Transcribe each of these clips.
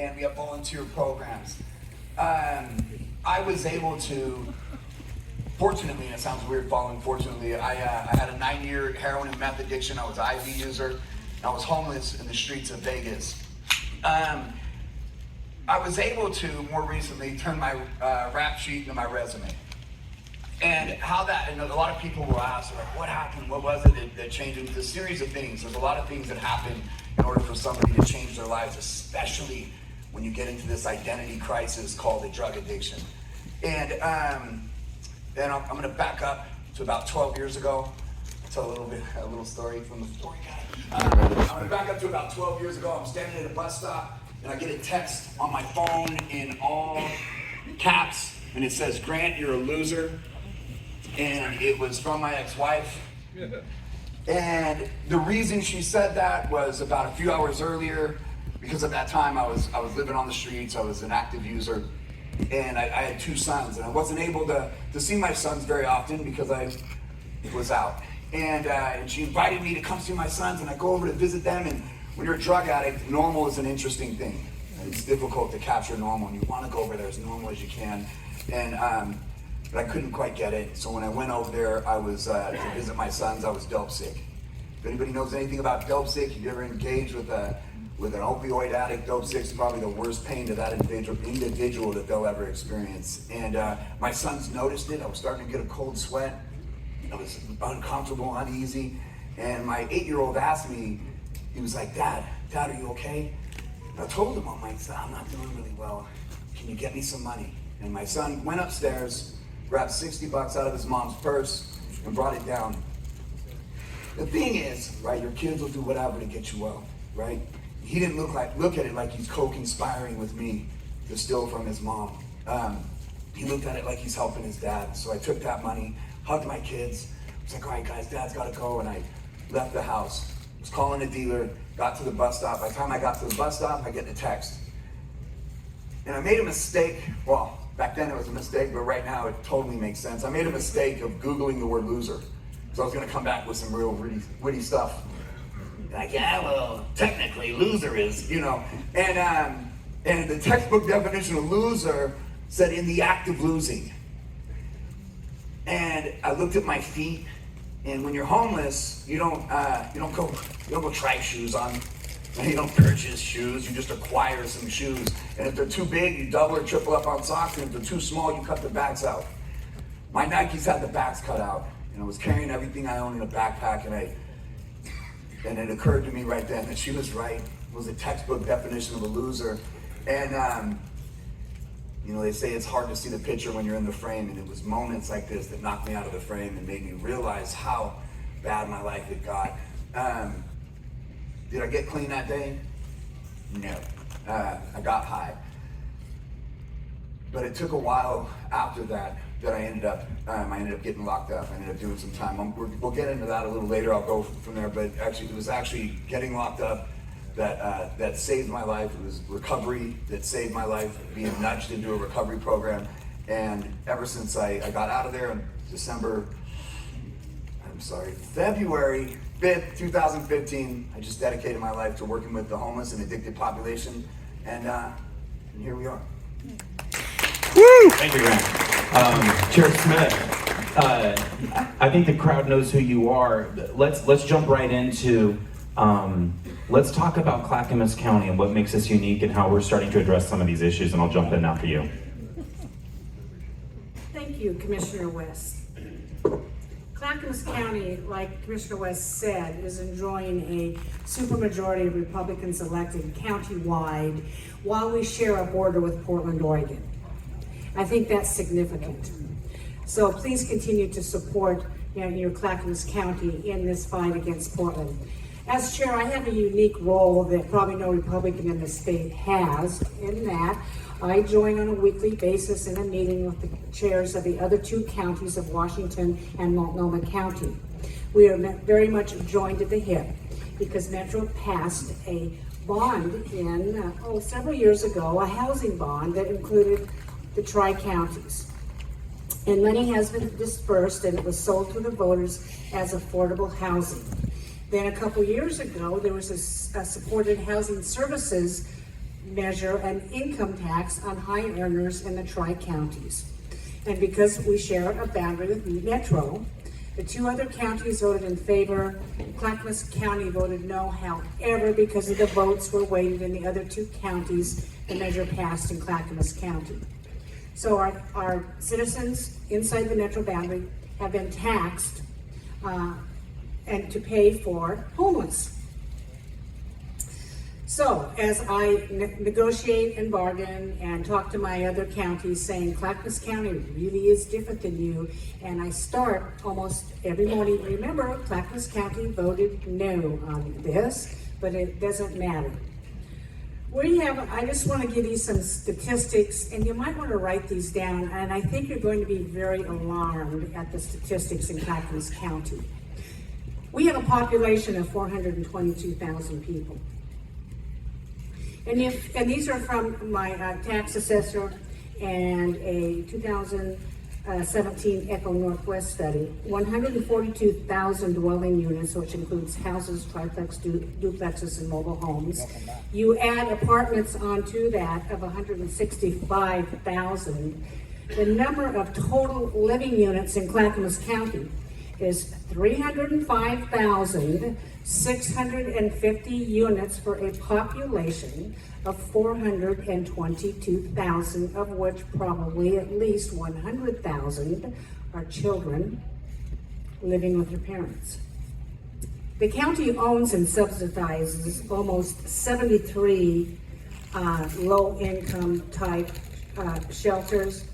and we have volunteer programs. I was able to, fortunately, and it sounds weird following fortunately, I had a 9-year heroin and meth addiction. I was an IV user, and I was homeless in the streets of Vegas. I was able to, more recently, turn my rap sheet into my resume. And how that, and a lot of people will ask, like, what happened? What was it that changed? It's a series of things. There's a lot of things that happen in order for somebody to change their lives, especially when you get into this identity crisis called a drug addiction. And then I'm going to back up to about 12 years ago. Tell a little story from the story guy. I'm going to back up to about 12 years ago. I'm standing at a bus stop, and I get a text on my phone in all caps, and it says, "Grant, you're a loser." And it was from my ex-wife. And the reason she said that was about a few hours earlier, because at that time I was living on the streets, I was an active user, and I had 2 sons, and I wasn't able to see my sons very often because I was out. And she invited me to come see my sons, and I go over to visit them, and when you're a drug addict, normal is an interesting thing. It's difficult to capture normal, and you want to go over there as normal as you can. But I couldn't quite get it. So when I went over there, I was to visit my sons, I was dope sick. If anybody knows anything about dope sick, if you ever engaged with an opioid addict, dope sick is probably the worst pain to that individual that they'll ever experience. And my sons noticed it. I was starting to get a cold sweat. I was uncomfortable, uneasy. And my 8-year-old asked me, he was like, Dad, are you okay? And I told him, I'm not doing really well. Can you get me some money? And my son went upstairs, grabbed $60 out of his mom's purse, and brought it down. The thing is, right, your kids will do whatever to get you well, right? He didn't look at it like he's co-conspiring with me to steal from his mom. He looked at it like he's helping his dad. So I took that money, hugged my kids. I was like, all right, guys, Dad's got to go. And I left the house. I was calling a dealer, got to the bus stop. By the time I got to the bus stop, I get the text. And I made a mistake. Well, back then it was a mistake, but right now it totally makes sense. I made a mistake of Googling the word loser. So I was going to come back with some real witty stuff. Like, yeah, well, technically loser is, and the textbook definition of loser said in the act of losing. And I looked at my feet, and when you're homeless, you don't go try shoes on. You don't purchase shoes, you just acquire some shoes. And if they're too big, you double or triple up on socks, and if they're too small, you cut the backs out. My Nikes had the backs cut out, and I was carrying everything I owned in a backpack, and it occurred to me right then that she was right. It was a textbook definition of a loser. And they say it's hard to see the picture when you're in the frame, and it was moments like this that knocked me out of the frame and made me realize how bad my life had got. Did I get clean that day? No. I got high. But it took a while after that I ended up getting locked up. I ended up doing some time. We'll get into that a little later. I'll go from there. But actually, it was getting locked up that saved my life. It was recovery that saved my life, being nudged into a recovery program. And ever since I got out of there in February 5th, 2015, I just dedicated my life to working with the homeless and addicted population, and here we are. Woo! Thank you, Grant. Chair Smith, I think the crowd knows who you are. Let's jump right into, let's talk about Clackamas County and what makes us unique and how we're starting to address some of these issues, and I'll jump in after you. Thank you, Commissioner West. Clackamas County, like Commissioner West said, is enjoying a supermajority of Republicans elected countywide while we share a border with Portland, Oregon. I think that's significant. So please continue to support your Clackamas County in this fight against Portland. As chair, I have a unique role that probably no Republican in the state has, in that I join on a weekly basis in a meeting with the chairs of the other 2 counties of Washington and Multnomah County. We are very much joined at the hip because Metro passed a bond in, several years ago, a housing bond that included the tri-counties. And money has been dispersed and it was sold to the voters as affordable housing. Then a couple years ago, there was a supported housing services measure an income tax on high earners in the tri-counties. And because we share a boundary with Metro, the two other counties voted in favor. Clackamas County voted no. However, because of the votes were weighted in the other two counties, the measure passed in Clackamas County. So our citizens inside the metro boundary have been taxed and to pay for homeless. So as I negotiate and bargain and talk to my other counties saying Clackamas County really is different than you, and I start almost every morning, remember Clackamas County voted no on this, but it doesn't matter. I just want to give you some statistics, and you might want to write these down, and I think you're going to be very alarmed at the statistics in Clackamas County. We have a population of 422,000 people. And these are from my tax assessor and a 2017 Echo Northwest study. 142,000 dwelling units, which includes houses, triplex, duplexes, and mobile homes. You add apartments onto that of 165,000. The number of total living units in Clackamas County is 305,650 units for a population of 422,000, of which probably at least 100,000 are children living with their parents. The county owns and subsidizes almost 73 low-income type shelters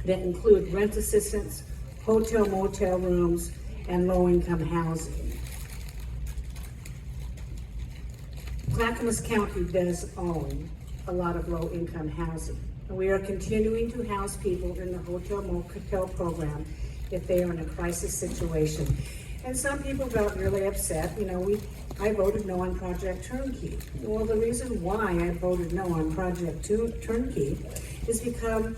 that include rent assistance, hotel motel rooms, and low-income housing. Clackamas County does own a lot of low-income housing. And we are continuing to house people in the hotel motel program if they are in a crisis situation. And some people got really upset. I voted no on Project Turnkey. Well, the reason why I voted no on Project Turnkey is because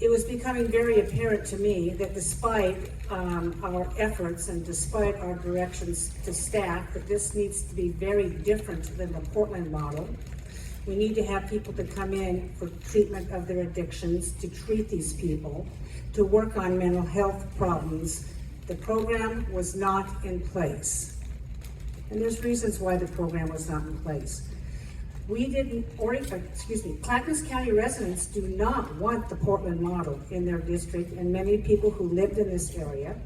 it was becoming very apparent to me that despite our efforts and despite our directions to staff, that this needs to be very different than the Portland model. We need to have people to come in for treatment of their addictions, to treat these people, to work on mental health problems. The program was not in place. And there's reasons why the program was not in place. Clackamas County residents do not want the Portland model in their district, and many people who lived in this area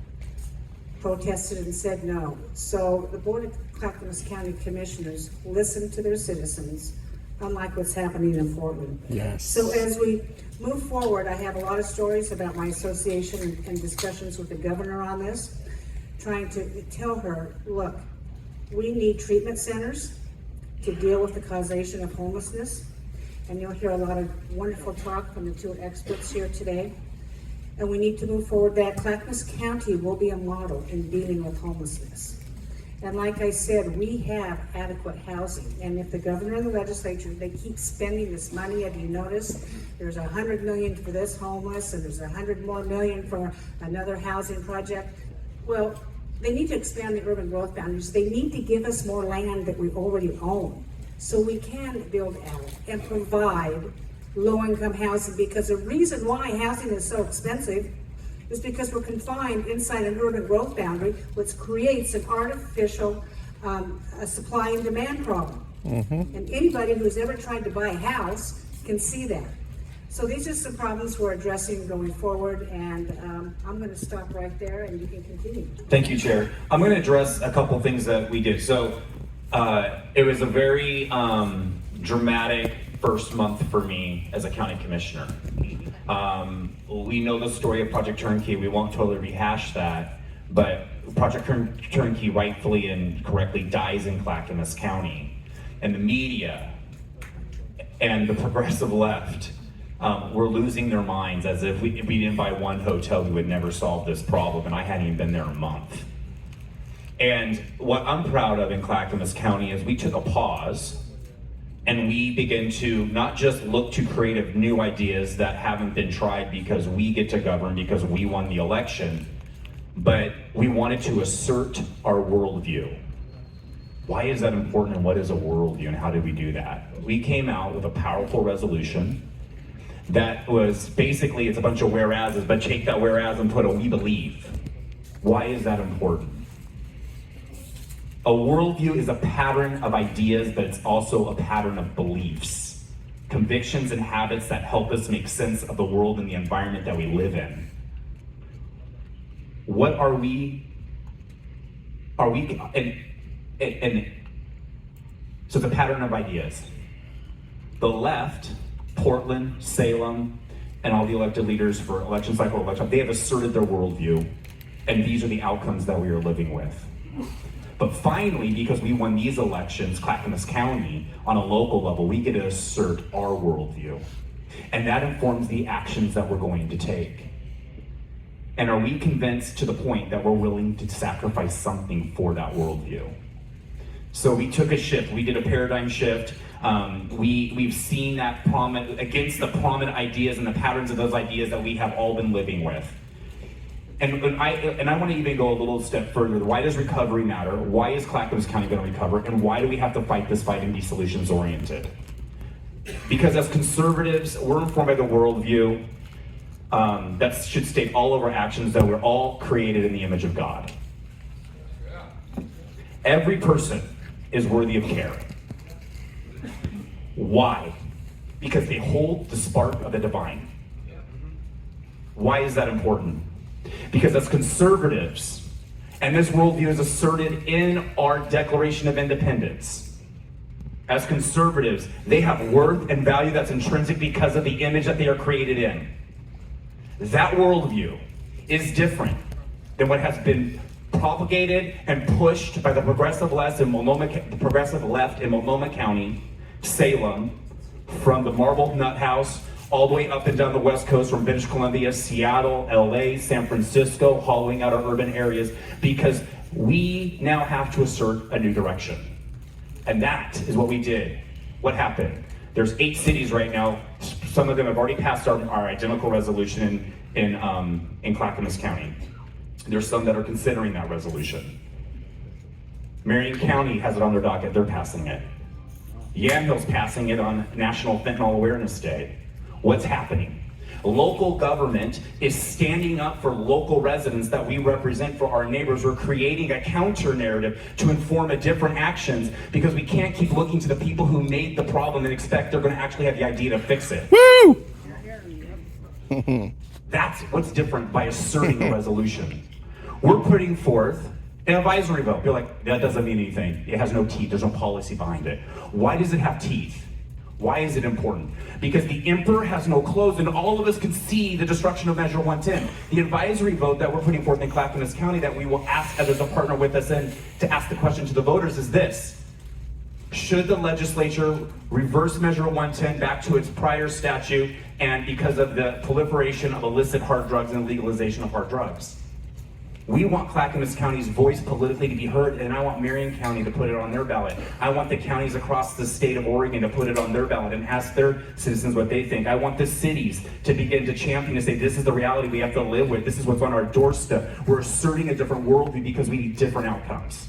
protested and said no. So the Board of Clackamas County Commissioners listened to their citizens, unlike what's happening in Portland. Yes. So as we move forward, I have a lot of stories about my association and discussions with the governor on this, trying to tell her, look, we need treatment centers to deal with the causation of homelessness. And you'll hear a lot of wonderful talk from the two experts here today. And we need to move forward that Clackamas County will be a model in dealing with homelessness. And like I said, we have adequate housing. And if the governor and the legislature, they keep spending this money, have you noticed? There's $100 million for this homeless, and there's $100 million more for another housing project. Well, they need to expand the urban growth boundaries. They need to give us more land that we already own so we can build out and provide low-income housing, because the reason why housing is so expensive is because we're confined inside an urban growth boundary, which creates an artificial a supply and demand problem. And anybody who's ever tried to buy a house can see that. So these are some problems we're addressing going forward, and I'm going to stop right there, and you can continue. Thank you, Chair. I'm going to address a couple things that we did. So it was a very dramatic first month for me as a county commissioner. We know the story of Project Turnkey. We won't totally rehash that, but Project Turnkey rightfully and correctly dies in Clackamas County. And the media and the progressive left were losing their minds as if we didn't buy one hotel, we would never solve this problem, and I hadn't even been there a month. And what I'm proud of in Clackamas County is we took a pause and we begin to not just look to creative new ideas that haven't been tried because we get to govern, because we won the election, but we wanted to assert our worldview. Why is that important, and what is a worldview, and how did we do that? We came out with a powerful resolution that was basically, it's a bunch of whereases, but take that whereas and put a we believe. Why is that important? A worldview is a pattern of ideas, but it's also a pattern of beliefs, convictions and habits that help us make sense of the world and the environment that we live in. What are we, and so it's a pattern of ideas. The left, Portland, Salem, and all the elected leaders for election cycle, they have asserted their worldview, and these are the outcomes that we are living with. But finally, because we won these elections, Clackamas County, on a local level, we get to assert our worldview. And that informs the actions that we're going to take. And are we convinced to the point that we're willing to sacrifice something for that worldview? So we took a shift, we did a paradigm shift. We've seen that against the prominent ideas and the patterns of those ideas that we have all been living with. And I want to even go a little step further. Why does recovery matter? Why is Clackamas County going to recover? And why do we have to fight this fight and be solutions oriented? Because as conservatives, we're informed by the worldview that should state all of our actions that we're all created in the image of God. Every person is worthy of care. Why? Because they hold the spark of the divine. Why is that important? Because as conservatives, and this worldview is asserted in our Declaration of Independence, as conservatives, they have worth and value that's intrinsic because of the image that they are created in. That worldview is different than what has been propagated and pushed by the progressive left in Multnomah County, Salem, from the Marble Nut House all the way up and down the West Coast, from British Columbia, Seattle, LA, San Francisco, hollowing out our urban areas, because we now have to assert a new direction. And that is what we did. What happened? There's 8 cities right now. Some of them have already passed our identical resolution in Clackamas County. There's some that are considering that resolution. Marion County has it on their docket, they're passing it. Yamhill's passing it on National Fentanyl Awareness Day. What's happening? Local government is standing up for local residents that we represent, for our neighbors. We're creating a counter narrative to inform a different actions, because we can't keep looking to the people who made the problem and expect they're going to actually have the idea to fix it. Woo! That's what's different by asserting a resolution. We're putting forth an advisory vote. You're like, that doesn't mean anything. It has no teeth. There's no policy behind it. Why does it have teeth? Why is it important? Because the emperor has no clothes, and all of us can see the destruction of Measure 110. The advisory vote that we're putting forth in Clackamas County, that we will ask others to partner with us in to ask the question to the voters, is this: should the legislature reverse Measure 110 back to its prior statute, and because of the proliferation of illicit hard drugs and legalization of hard drugs? We want Clackamas County's voice politically to be heard, and I want Marion County to put it on their ballot. I want the counties across the state of Oregon to put it on their ballot and ask their citizens what they think. I want the cities to begin to champion and say, this is the reality we have to live with. This is what's on our doorstep. We're asserting a different worldview because we need different outcomes.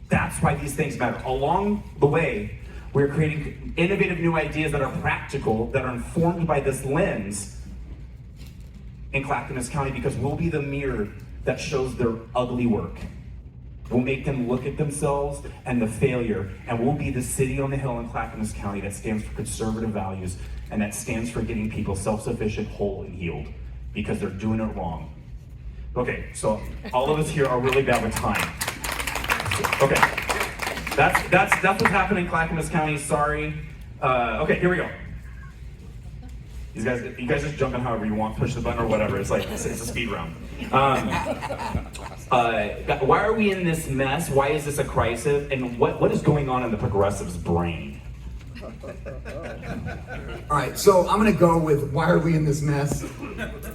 That's why these things matter. Along the way, we're creating innovative new ideas that are practical, that are informed by this lens in Clackamas County, because we'll be the mirror that shows their ugly work. We'll make them look at themselves and the failure, and we'll be the city on the hill in Clackamas County that stands for conservative values, and that stands for getting people self-sufficient, whole, and healed, because they're doing it wrong. Okay, so all of us here are really bad with time. Okay, that's what's happening in Clackamas County, sorry. Okay, here we go. You guys just jump in however you want, push the button or whatever. It's like, it's a speed round. Why are we in this mess? Why is this a crisis? And what is going on in the progressives' brain? All right, so I'm gonna go with why are we in this mess?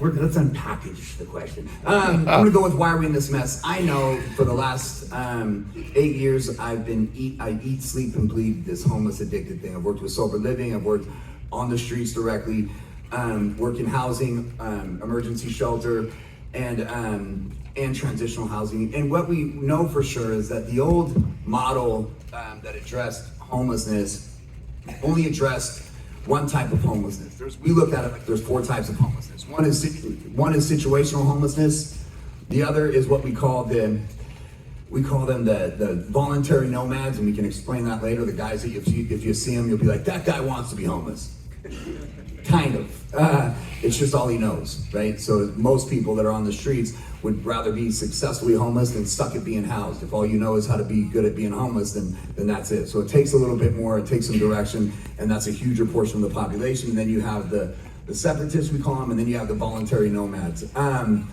Let's unpackage the question. I'm gonna go with why are we in this mess. I know for the last 8 years I eat, sleep, and bleed this homeless addicted thing. I've worked with sober living. I've worked on the streets directly. Work in housing, emergency shelter. and transitional housing. And what we know for sure is that the old model that addressed homelessness only addressed one type of homelessness. We look at it like there's 4 types of homelessness. One is situational homelessness. The other is what we call them the voluntary nomads, and we can explain that later. The guys that if you see them, you'll be like, that guy wants to be homeless. Kind of. It's just all he knows, right? So most people that are on the streets would rather be successfully homeless than stuck at being housed. If all you know is how to be good at being homeless, then that's it. So it takes a little bit more, it takes some direction, and that's a huger portion of the population. And then you have the separatists, we call them, and then you have the voluntary nomads. Then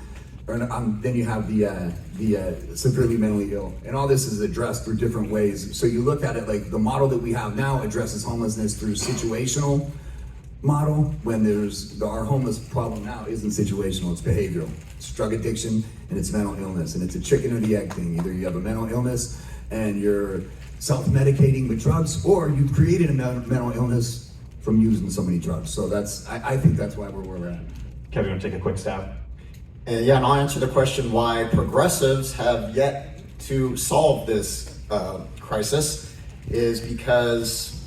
you have the severely mentally ill. And all this is addressed through different ways. So you look at it like the model that we have now addresses homelessness through situational model, when our homeless problem now isn't situational, it's behavioral. It's drug addiction and it's mental illness, and it's a chicken or the egg thing. Either you have a mental illness and you're self-medicating with drugs, or you've created a mental illness from using so many drugs. So I think that's why we're where we're at. Kevin, you want to take a quick stab? And I'll answer the question why progressives have yet to solve this crisis is because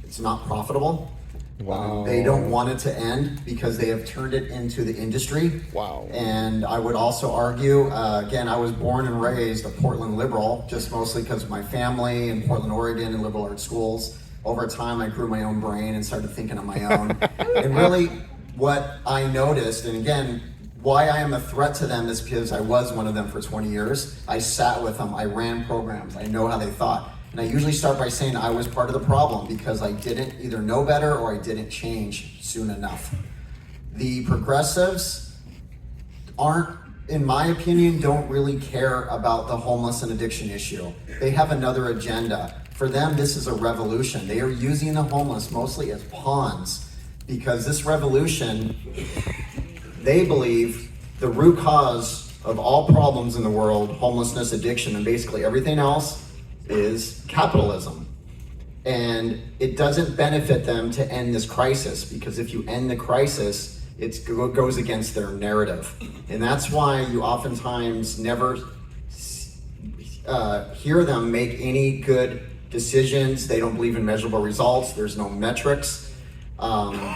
it's not profitable. Wow. They don't want it to end because they have turned it into the industry. Wow. And I would also argue, again, I was born and raised a Portland liberal, just mostly because of my family in Portland, Oregon, and liberal arts schools. Over time, I grew my own brain and started thinking on my own. And really, what I noticed, and again, why I am a threat to them is because I was one of them for 20 years. I sat with them, I ran programs, I know how they thought. And I usually start by saying I was part of the problem because I didn't either know better or I didn't change soon enough. The progressives in my opinion, don't really care about the homeless and addiction issue. They have another agenda. For them, this is a revolution. They are using the homeless mostly as pawns because this revolution, they believe the root cause of all problems in the world, homelessness, addiction, and basically everything else, is capitalism. And it doesn't benefit them to end this crisis, because if you end the crisis, it goes against their narrative. And that's why you oftentimes never hear them make any good decisions. They don't believe in measurable results. There's no metrics.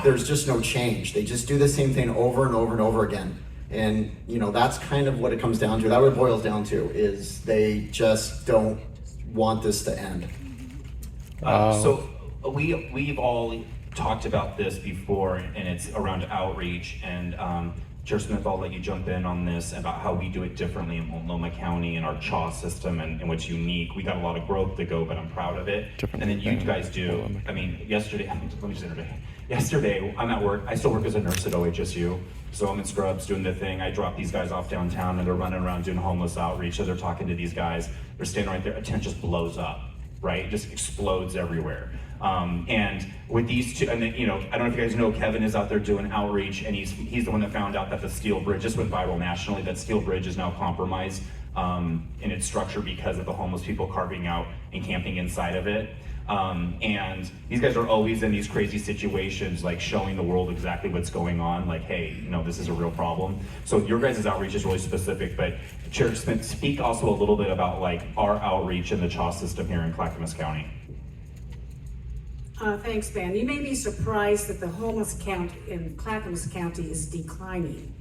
There's just no change. They just do the same thing over and over and over again. And that's kind of what it comes down to. That what it boils down to is they just don't want this to end. So we've all talked about this before, and it's around outreach. And Chair Smith, I'll let you jump in on this about how we do it differently in Multnomah County and our CHAW system and what's unique. We got a lot of growth to go, but I'm proud of it. And then you guys do. I mean, yesterday, I'm at work. I still work as a nurse at OHSU. So I'm in scrubs doing the thing. I drop these guys off downtown and they're running around doing homeless outreach. So they're talking to these guys. They're standing right there. A tent just blows up, right? It just explodes everywhere. And with these two, and then, I don't know if you guys know, Kevin is out there doing outreach, and he's the one that found out that the steel bridge just went viral nationally. That steel bridge is now compromised in its structure because of the homeless people carving out and camping inside of it. And these guys are always in these crazy situations, like showing the world exactly what's going on, like, hey, this is a real problem. So your guys' outreach is really specific, but Chair Smith, speak also a little bit about like our outreach in the CHAW system here in Clackamas County. Thanks, Ben. You may be surprised that the homeless count in Clackamas County is declining.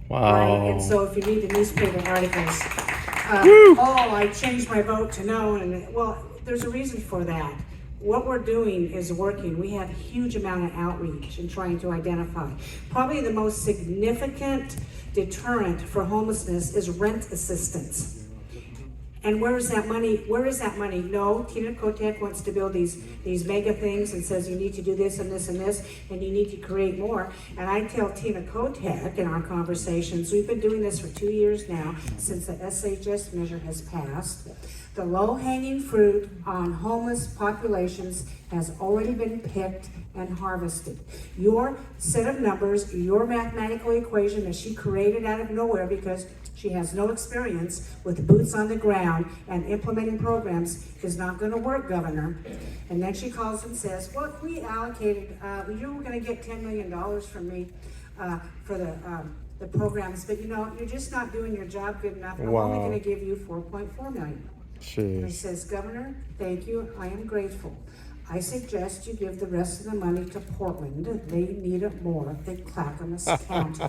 Wow. Right? And so if you read the newspaper articles, I changed my vote to no, and well, there's a reason for that. What we're doing is working. We have a huge amount of outreach and trying to identify. Probably the most significant deterrent for homelessness is rent assistance. And where is that money? Where is that money? No, Tina Kotek wants to build these mega things and says you need to do this and this and this, and you need to create more. And I tell Tina Kotek in our conversations, we've been doing this for 2 years now, since the SHS measure has passed. The low-hanging fruit on homeless populations has already been picked and harvested. Your set of numbers, your mathematical equation that she created out of nowhere because she has no experience with boots on the ground and implementing programs is not going to work, Governor. And then she calls and says, well, we allocated, you were going to get $10 million from me for the the programs, but you're just not doing your job good enough. I'm only Wow. gonna give you 4.4 million. And he Jeez. says, Governor, thank you, I am grateful. I suggest you give the rest of the money to Portland. They need it more than Clackamas County.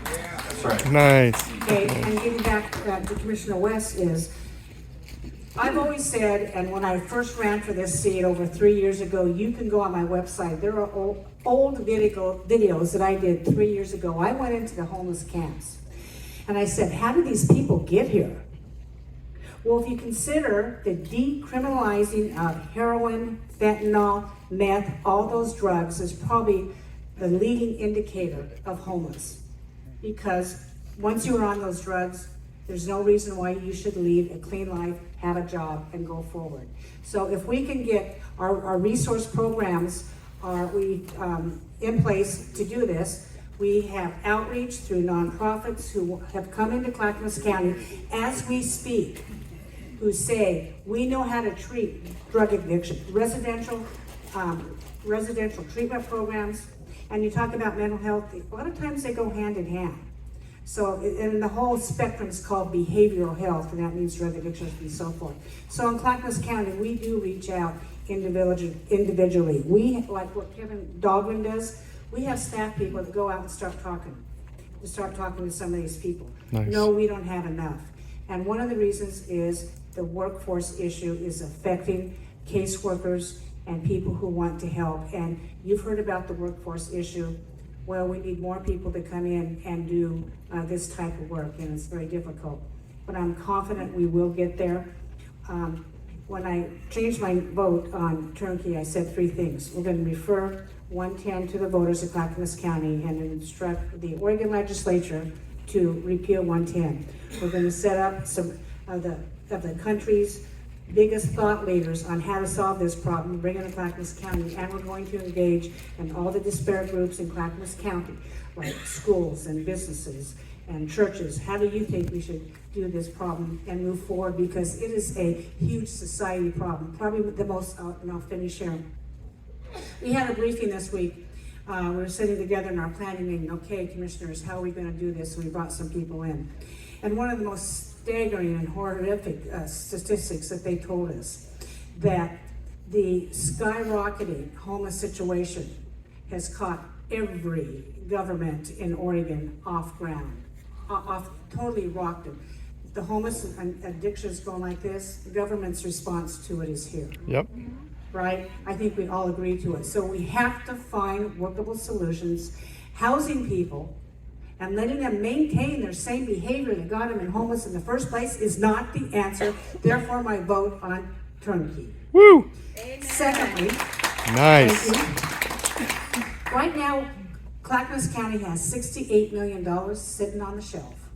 That's right. Nice. Okay, and getting back to Commissioner West is, I've always said, and when I first ran for this seat over 3 years ago, you can go on my website. There are old videos that I did 3 years ago. I went into the homeless camps and I said, how did these people get here? Well, if you consider the decriminalizing of heroin, fentanyl, meth, all those drugs is probably the leading indicator of homeless. Because once you are on those drugs, there's no reason why you should lead a clean life, have a job, and go forward. So if we can get our resource programs in place to do this, we have outreach through nonprofits who have come into Clackamas County as we speak, who say, we know how to treat drug addiction, residential treatment programs, and you talk about mental health, a lot of times they go hand in hand. So, and the whole spectrum is called behavioral health, and that means drug addiction and so forth. So in Clackamas County, we do reach out individually. We, like what Kevin Dahlgren does, we have staff people that go out and start talking to some of these people. Nice. No, we don't have enough. And one of the reasons is the workforce issue is affecting caseworkers and people who want to help. And you've heard about the workforce issue. Well, we need more people to come in and do this type of work, and it's very difficult. But I'm confident we will get there. When I changed my vote on turnkey, I said 3 things. We're going to refer 110 to the voters of Clackamas County and instruct the Oregon legislature to repeal 110. We're going to set up some of the country's biggest thought leaders on how to solve this problem, bring it to Clackamas County, and we're going to engage in all the disparate groups in Clackamas County, like schools and businesses and churches. How do you think we should do this problem and move forward? Because it is a huge society problem, probably the most, and I'll finish here. We had a briefing this week. We were sitting together in our planning meeting. Okay, commissioners, how are we going to do this? So we brought some people in. And one of the most staggering and horrific statistics that they told us, that the skyrocketing homeless situation has caught every government in Oregon off ground, totally rocked them. The homeless addiction is going like this. The government's response to it is here. Yep. Right? I think we all agree to it. So we have to find workable solutions, housing people, and letting them maintain their same behavior that got them in homeless in the first place is not the answer. Therefore, my vote on turnkey. Woo! Secondly, Nice. thank you. Right now, Clackamas County has $68 million sitting on the shelf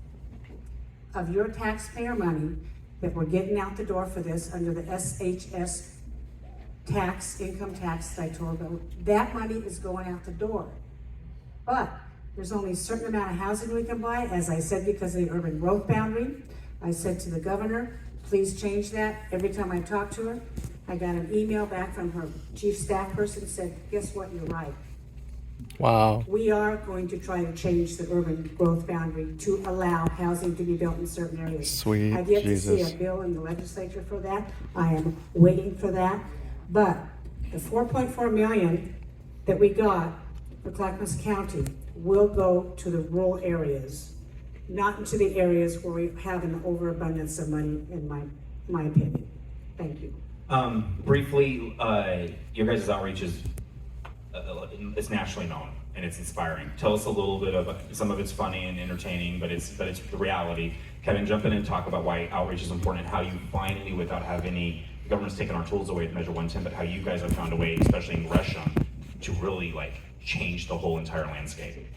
of your taxpayer money that we're getting out the door for this under the SHS income tax that I told about. That money is going out the door. But there's only a certain amount of housing we can buy, as I said, because of the urban growth boundary. I said to the governor, please change that. Every time I talk to her, I got an email back from her chief staff person said, guess what, you're right. Wow. We are going to try to change the urban growth boundary to allow housing to be built in certain areas. Sweet I've yet to see Jesus. a bill in the legislature for that. I am waiting for that. But the 4.4 million that we got for Clackamas County will go to the rural areas, not into the areas where we have an overabundance of money, in my opinion. Thank you. Briefly, your guys' outreach is it's nationally known and it's inspiring. Tell us a little bit of some of it's funny and entertaining, but it's the reality. Kevin, jump in and talk about why outreach is important and how you finally, without having the government's taken our tools away to measure 110, but how you guys have found a way, especially in Gresham, to really change the whole entire landscape.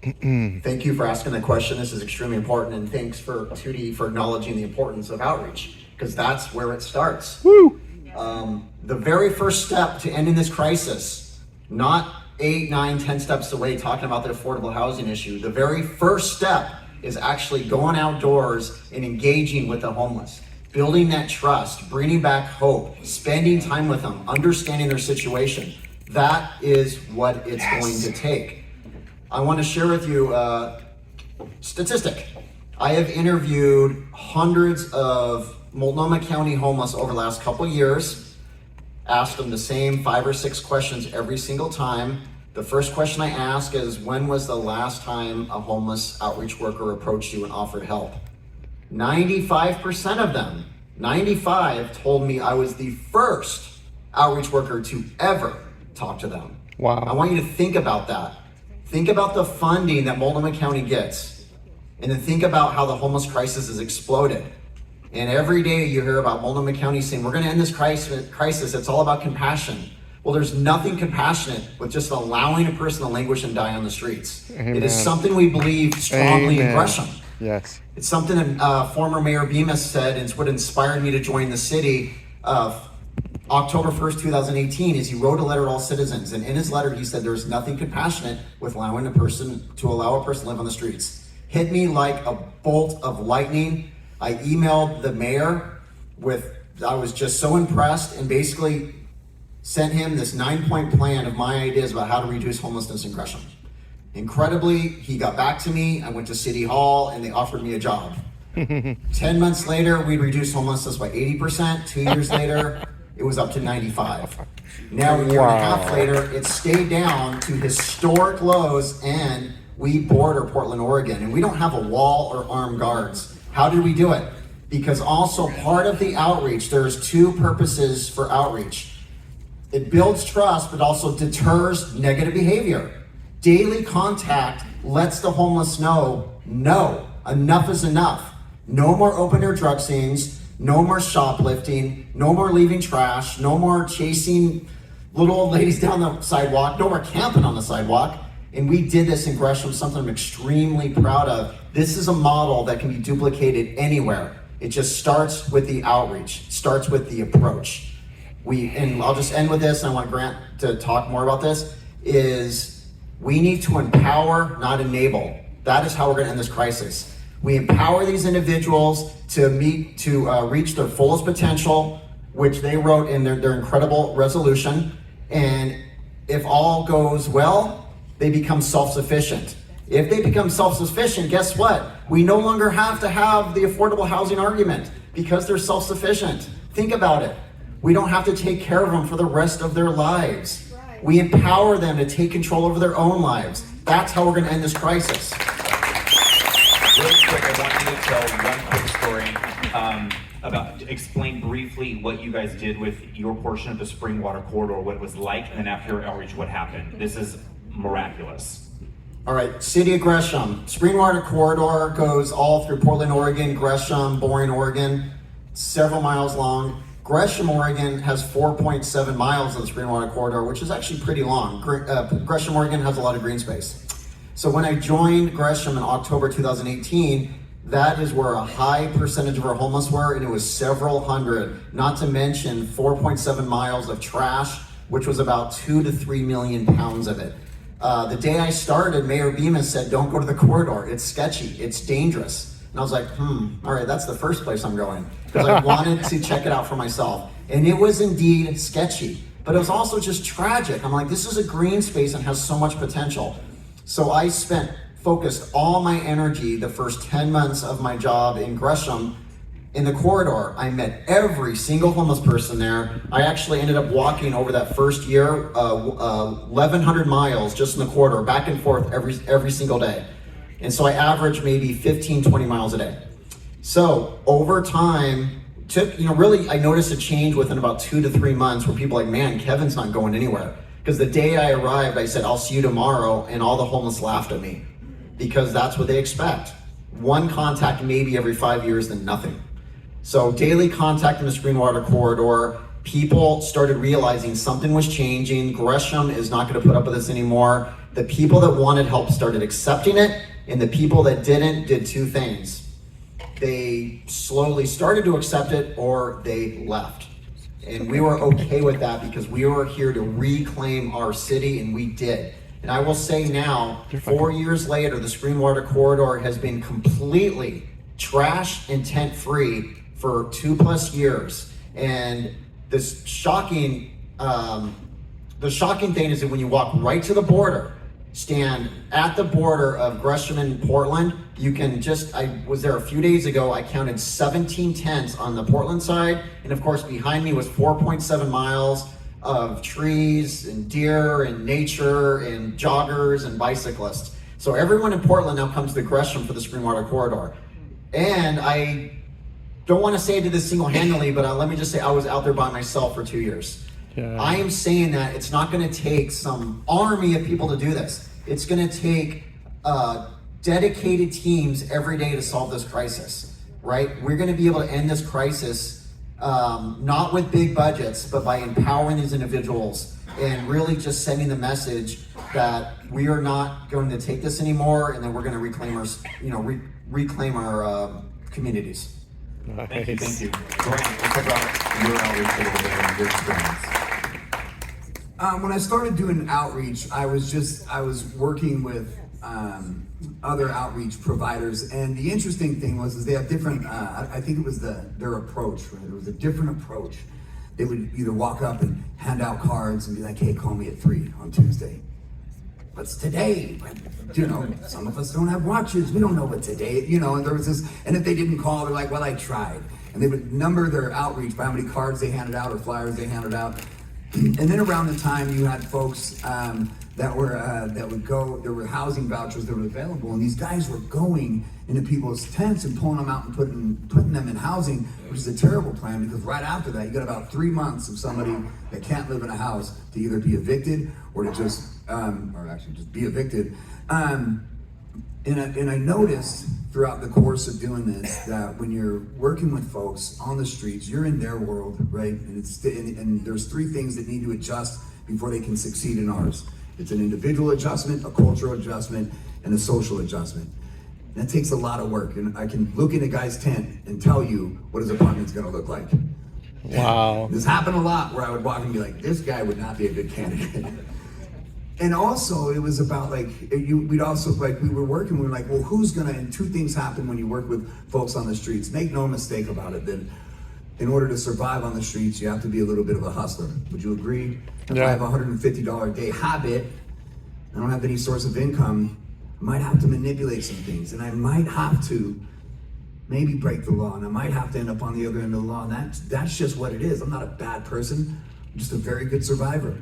Thank you for asking that question. This is extremely important, and thanks for Tootie for acknowledging the importance of outreach, because that's where it starts. Woo! The very first step to ending this crisis, not 8, 9, 10 steps away talking about the affordable housing issue, the very first step is actually going outdoors and engaging with the homeless, building that trust, bringing back hope, spending time with them, understanding their situation. That is what it's going to take. I want to share with you statistic. I have interviewed hundreds of Multnomah County homeless over the last couple years, asked them the same 5 or 6 questions every single time. The first question I ask is, when was the last time a homeless outreach worker approached you and offered help? 95% of them, 95, told me I was the first outreach worker to ever talk to them. Wow. I want you to think about that. Think about the funding that Multnomah County gets, and then think about how the homeless crisis has exploded. And every day you hear about Multnomah County saying, we're gonna end this crisis, it's all about compassion. Well, there's nothing compassionate with just allowing a person to languish and die on the streets. Amen. It is something we believe strongly in Amen. Gresham. Yes. It's something that former Mayor Bemis said, and it's what inspired me to join the city. October 1st, 2018, is he wrote a letter to all citizens, and in his letter he said there's nothing compassionate with allowing a person to live on the streets. Hit me like a bolt of lightning. I emailed the mayor I was just so impressed, and basically sent him this 9-point plan of my ideas about how to reduce homelessness in Gresham. Incredibly, he got back to me. I went to City Hall and they offered me a job. 10 months later, we'd reduced homelessness by 80%. 2 years later, it was up to 95. Now, a year and a half later, it stayed down to historic lows, and we border Portland, Oregon, and we don't have a wall or armed guards. How did we do it? Because also part of the outreach, there's 2 purposes for outreach. It builds trust, but also deters negative behavior. Daily contact lets the homeless know, no, enough is enough. No more open air drug scenes, no more shoplifting, no more leaving trash, no more chasing little old ladies down the sidewalk, no more camping on the sidewalk. And we did this in Gresham, something I'm extremely proud of. This is a model that can be duplicated anywhere. It just starts with the outreach, starts with the approach. And I'll just end with this, and I want Grant to talk more about this, is we need to empower, not enable. That is how we're gonna end this crisis. We empower these individuals to reach their fullest potential, which they wrote in their incredible resolution. And if all goes well, they become self-sufficient. If they become self-sufficient, guess what? We no longer have to have the affordable housing argument because they're self-sufficient. Think about it. We don't have to take care of them for the rest of their lives. Right. We empower them to take control over their own lives. That's how we're going to end this crisis. Really quick, I want you to tell one quick story explain briefly what you guys did with your portion of the Springwater Corridor, what it was like, and then after your outreach, what happened. This is miraculous. All right, City of Gresham. Springwater Corridor goes all through Portland, Oregon, Gresham, Boring, Oregon, several miles long. Gresham, Oregon has 4.7 miles of the Springwater Corridor, which is actually pretty long. Gresham, Oregon has a lot of green space. So when I joined Gresham in October 2018, that is where a high percentage of our homeless were, and it was several hundred, not to mention 4.7 miles of trash, which was about 2 to 3 million pounds of it. The day I started, Mayor Bemis said, don't go to the corridor, it's sketchy, it's dangerous. And I was like, all right, that's the first place I'm going. Because I wanted to check it out for myself. And it was indeed sketchy, but it was also just tragic. I'm like, this is a green space and has so much potential. So I focused all my energy the first 10 months of my job in Gresham in the corridor. I met every single homeless person there. I actually ended up walking over that first year, 1,100 miles just in the corridor, back and forth every single day. And so I averaged maybe 15, 20 miles a day. So over time, I noticed a change within about 2 to 3 months where people are like, man, Kevin's not going anywhere. Because the day I arrived, I said, I'll see you tomorrow, and all the homeless laughed at me. Because that's what they expect. One contact maybe every 5 years, then nothing. So daily contact in the Springwater Corridor, people started realizing something was changing. Gresham is not gonna put up with this anymore. The people that wanted help started accepting it, and the people that didn't did 2 things. They slowly started to accept it, or they left. And we were okay with that because we were here to reclaim our city, and we did. And I will say now, 4 years later, the Springwater Corridor has been completely trash and tent free for 2+ years. And the shocking thing is that when you walk right to the border, stand at the border of Gresham and Portland. You can just, I was there a few days ago, I counted 17 tents on the Portland side, and of course behind me was 4.7 miles of trees and deer and nature and joggers and bicyclists. So everyone in Portland now comes to Gresham for the Screenwater Corridor. And I don't want to say I did this single-handedly, but let me just say I was out there by myself for 2 years. Yeah. I am saying that it's not going to take some army of people to do this. It's going to take dedicated teams every day to solve this crisis, right? We're going to be able to end this crisis not with big budgets, but by empowering these individuals and really just sending the message that we are not going to take this anymore, and that we're going to reclaim our, reclaim our communities. Thank you, thank you. Grant, let's talk about your outreach a little bit and your experience. When I started doing outreach, I was working with other outreach providers, and the interesting thing was they have different. I think it was their approach. Right? It was a different approach. They would either walk up and hand out cards and be like, "Hey, call me at 3 on Tuesday." What's today? But, some of us don't have watches. We don't know what today. And there was this. And if they didn't call, they're like, "Well, I tried." And they would number their outreach by how many cards they handed out or flyers they handed out. And then around the time you had folks that would go, there were housing vouchers that were available, and these guys were going into people's tents and pulling them out and putting them in housing, which is a terrible plan, because right after that you got about 3 months of somebody that can't live in a house to either be evicted or to just be evicted. And I noticed throughout the course of doing this that when you're working with folks on the streets, you're in their world, right? And there's 3 things that need to adjust before they can succeed in ours. It's an individual adjustment, a cultural adjustment, and a social adjustment. That takes a lot of work, and I can look in a guy's tent and tell you what his apartment's gonna look like. Wow. This happened a lot where I would walk and be like, this guy would not be a good candidate. And also, it was about we were working, we were like, well, and 2 things happen when you work with folks on the streets. Make no mistake about it, that in order to survive on the streets, you have to be a little bit of a hustler. Would you agree? If I have a $150 a day habit, I don't have any source of income, I might have to manipulate some things, and I might have to maybe break the law, and I might have to end up on the other end of the law, and that's just what it is. I'm not a bad person, I'm just a very good survivor.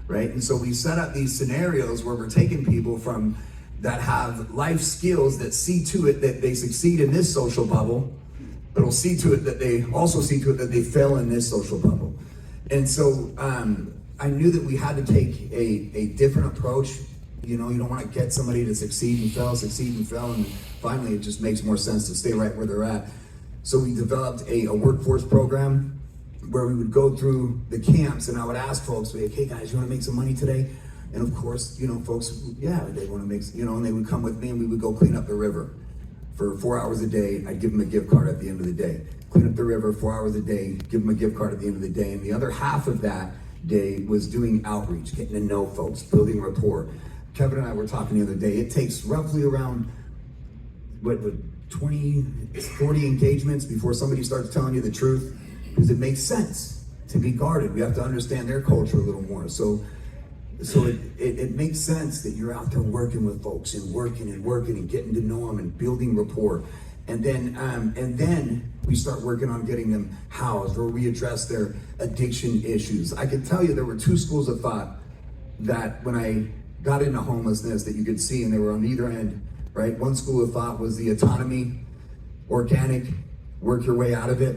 Right? And so we set up these scenarios where we're taking people from that have life skills that see to it that they succeed in this social bubble, but will see to it that they also see to it that they fail in this social bubble. And so I knew that we had to take a different approach. You don't want to get somebody to succeed and fail, and finally it just makes more sense to stay right where they're at. So we developed a workforce program where we would go through the camps, and I would ask folks, like, "Hey guys, you want to make some money today?" And of course, folks, yeah, they want to make, and they would come with me, and we would go clean up the river for 4 hours a day. I'd give them a gift card at the end of the day. Clean up the river 4 hours a day, give them a gift card at the end of the day. And the other half of that day was doing outreach, getting to know folks, building rapport. Kevin and I were talking the other day, it takes roughly around, 20, 40 engagements before somebody starts telling you the truth. Because it makes sense to be guarded. We have to understand their culture a little more. So it makes sense that you're out there working with folks and working and getting to know them and building rapport. And then we start working on getting them housed, or we address their addiction issues. I can tell you there were 2 schools of thought that when I got into homelessness that you could see, and they were on either end, right? One school of thought was the autonomy, organic, work your way out of it,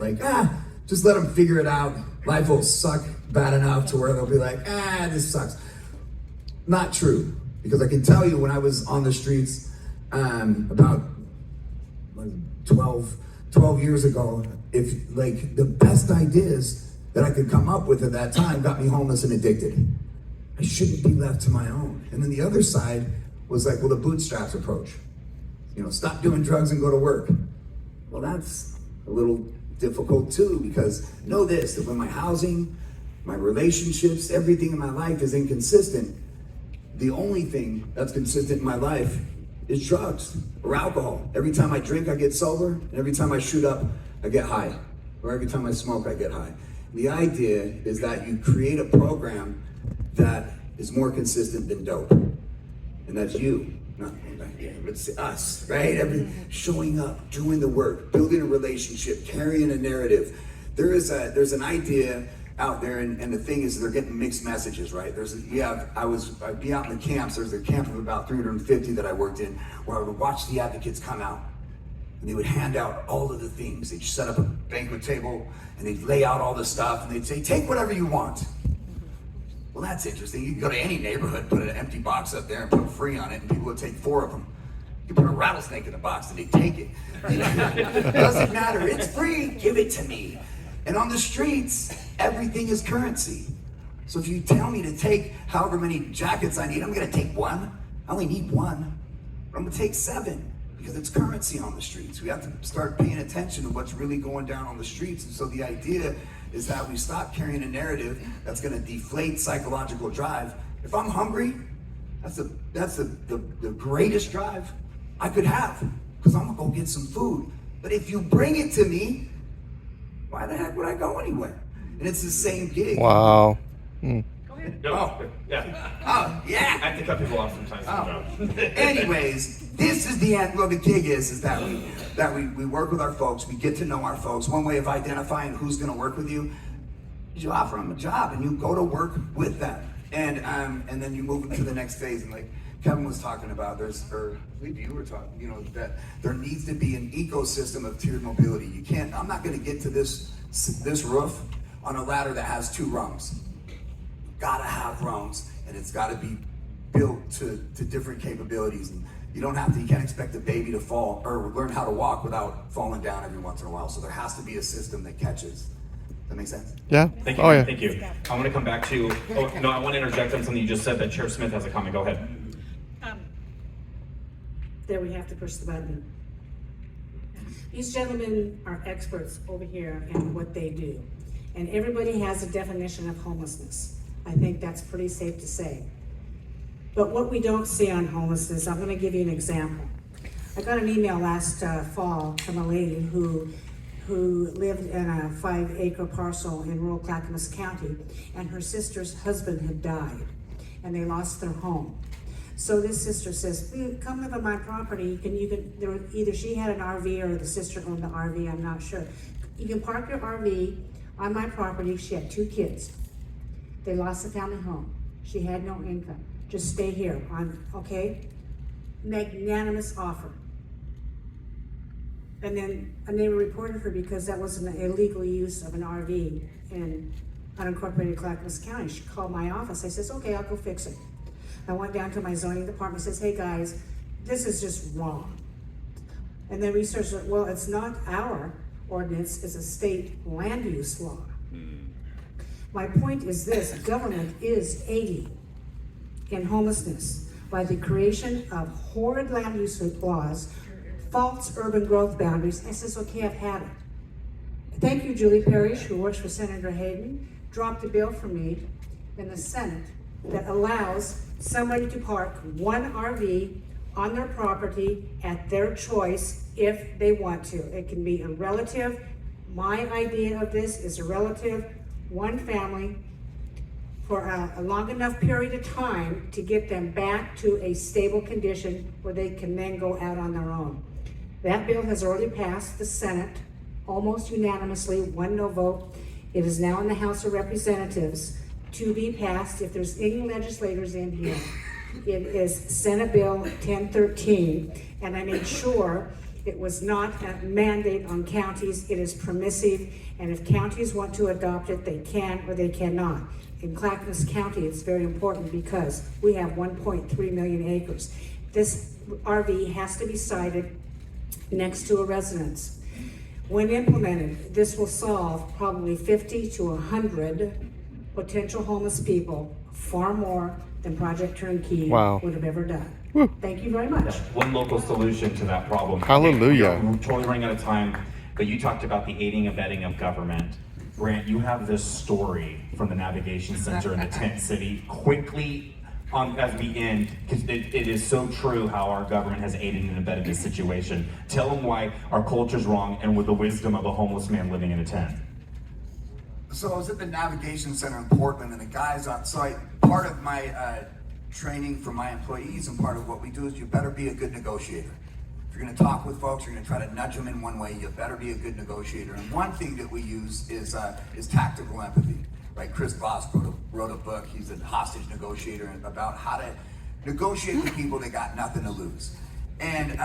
just let them figure it out. Life will suck bad enough to where they'll be like, this sucks. Not true, because I can tell you when I was on the streets about 12 years ago, if the best ideas that I could come up with at that time got me homeless and addicted. I shouldn't be left to my own. And then the other side was the bootstraps approach. Stop doing drugs and go to work. Well, that's a little difficult too, because know this, that when my housing, my relationships, everything in my life is inconsistent, the only thing that's consistent in my life is drugs or alcohol. Every time I drink, I get sober, and every time I shoot up, I get high, or every time I smoke, I get high. The idea is that you create a program that is more consistent than dope. And And that's you, not it's us, right? Showing up, doing the work, building a relationship, carrying a narrative. There's an idea out there, and the thing is, they're getting mixed messages, right? I'd be out in the camps. There's a camp of about 350 that I worked in, where I would watch the advocates come out, and they would hand out all of the things. They'd set up a banquet table, and they'd lay out all the stuff, and they'd say, take whatever you want. Well, that's interesting. You can go to any neighborhood, put an empty box up there and put free on it, and people would take 4 of them. You put a rattlesnake in the box and they take it. It doesn't matter. It's free. Give it to me. And on the streets, everything is currency. So if you tell me to take however many jackets I need, I'm going to take 1. I only need 1. But I'm going to take 7 because it's currency on the streets. We have to start paying attention to what's really going down on the streets. And so the idea is that we stop carrying a narrative that's going to deflate psychological drive. If I'm hungry, that's the greatest drive I could have, because I'm gonna go get some food. But if you bring it to me, why the heck would I go anywhere? And it's the same gig. Wow. No, yeah. Oh, yeah. I have to cut people off sometimes. Anyways, this is the end. Well, the gig is that we work with our folks. We get to know our folks. One way of identifying who's going to work with you is you offer them a job and you go to work with them, and then you move into the next phase. And like Kevin was talking about, I believe you were talking, that there needs to be an ecosystem of tiered mobility. You can't. I'm not going to get to this roof on a ladder that has 2 rungs. Gotta have rungs, and it's got to be built to different capabilities. And you can't expect a baby to fall or learn how to walk without falling down every once in a while. So there has to be a system that catches. Does that make sense? Yeah. Thank you. Oh, yeah. Thank you. I want to come back to. Oh no, I want to interject on something you just said. That Chair Smith has a comment. Go ahead. There we have to push the button. These gentlemen are experts over here in what they do. And everybody has a definition of homelessness. I think that's pretty safe to say. But what we don't see on homelessness, I'm gonna give you an example. I got an email last fall from a lady who lived in a 5-acre parcel in rural Clackamas County, and her sister's husband had died, and they lost their home. So this sister says, come live on my property. Either she had an RV or the sister owned the RV, I'm not sure. You can park your RV on my property. She had 2 kids. They lost the family home. She had no income. Just stay here, okay? Magnanimous offer. And they reported her because that was an illegal use of an RV in unincorporated Clackamas County. She called my office. I says, okay, I'll go fix it. I went down to my zoning department, says, hey guys, this is just wrong. And then researched, well, it's not our ordinance, it's a state land use law. My point is this: government is aiding in homelessness by the creation of horrid land use laws, false urban growth boundaries. I says, okay, I've had it. Thank you, Julie Parrish, who works for Senator Hayden, dropped a bill for me in the Senate that allows somebody to park 1 RV on their property at their choice if they want to. It can be a relative. My idea of this is a relative, 1 family, for a long enough period of time to get them back to a stable condition where they can then go out on their own. That bill has already passed the Senate, almost unanimously, 1 no vote. It is now in the House of Representatives to be passed. If there's any legislators in here, it is Senate Bill 1013, and I made sure it was not a mandate on counties. It is permissive, and if counties want to adopt it, they can or they cannot. In Clackamas County, it's very important because we have 1.3 million acres. This RV has to be sited next to a residence. When implemented, this will solve probably 50 to 100 potential homeless people, far more than Project Turnkey Wow. would have ever done. Thank you very much. One local solution to that problem. Hallelujah. We're totally running out of time, but you talked about the aiding and abetting of government. Grant, you have this story from the Navigation Center in the tent city. Quickly, as we end, because it is so true how our government has aided and abetted this situation. Tell them why our culture's wrong and with the wisdom of a homeless man living in a tent. So I was at the Navigation Center in Portland, and the guys on site, part of my training for my employees, and part of what we do is you better be a good negotiator. If you're going to talk with folks, you're going to try to nudge them in one way, you better be a good negotiator. And one thing that we use is tactical empathy. Right? Chris Voss wrote a book. He's a hostage negotiator about how to negotiate with people that got nothing to lose. And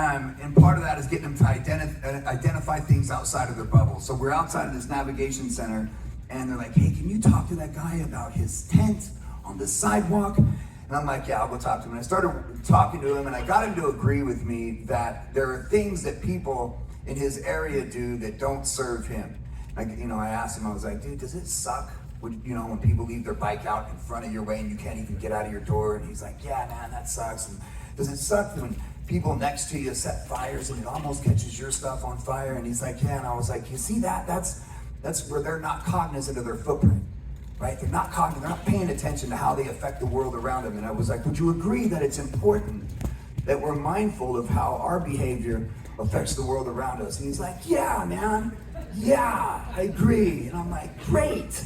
part of that is getting them to identify things outside of their bubble. So we're outside of this navigation center, and they're like, hey, can you talk to that guy about his tent on the sidewalk? And I'm like, yeah, I'll go talk to him. And I started talking to him, and I got him to agree with me that there are things that people in his area do that don't serve him. Like, I asked him, I was like, dude, does it suck when people leave their bike out in front of your way and you can't even get out of your door? And he's like, yeah, man, that sucks. And does it suck when people next to you set fires and it almost catches your stuff on fire? And he's like, yeah. And I was like, you see that? That's where they're not cognizant of their footprint. Right? They're not paying attention to how they affect the world around them. And I was like, would you agree that it's important that we're mindful of how our behavior affects the world around us? And he's like, yeah, man. Yeah, I agree. And I'm like, great.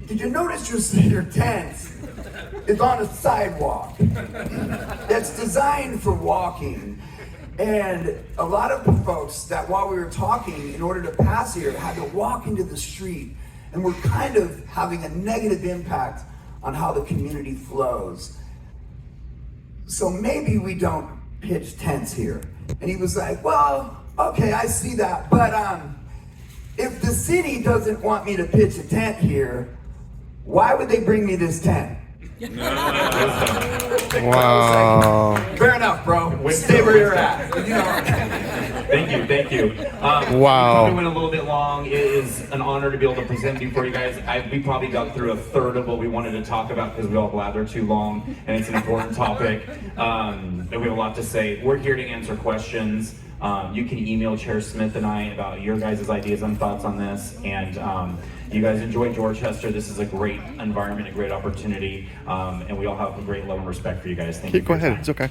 Did you notice your tent is on a sidewalk that's designed for walking? And a lot of the folks that while we were talking, in order to pass here, had to walk into the street. And we're kind of having a negative impact on how the community flows. So maybe we don't pitch tents here. And he was like, well, okay, I see that. But if the city doesn't want me to pitch a tent here, why would they bring me this tent? Wow. Fair enough, bro. Stay where you're at. Thank you. Wow. We probably went a little bit long. It is an honor to be able to present before you guys. We probably got through a third of what we wanted to talk about because we all blather too long, and it's an important topic. And we have a lot to say. We're here to answer questions. You can email Chair Smith and I about your guys' ideas and thoughts on this. And you guys enjoy Dorchester. This is a great environment, a great opportunity, and we all have a great love and respect for you guys. Thank you. Go ahead. It's okay.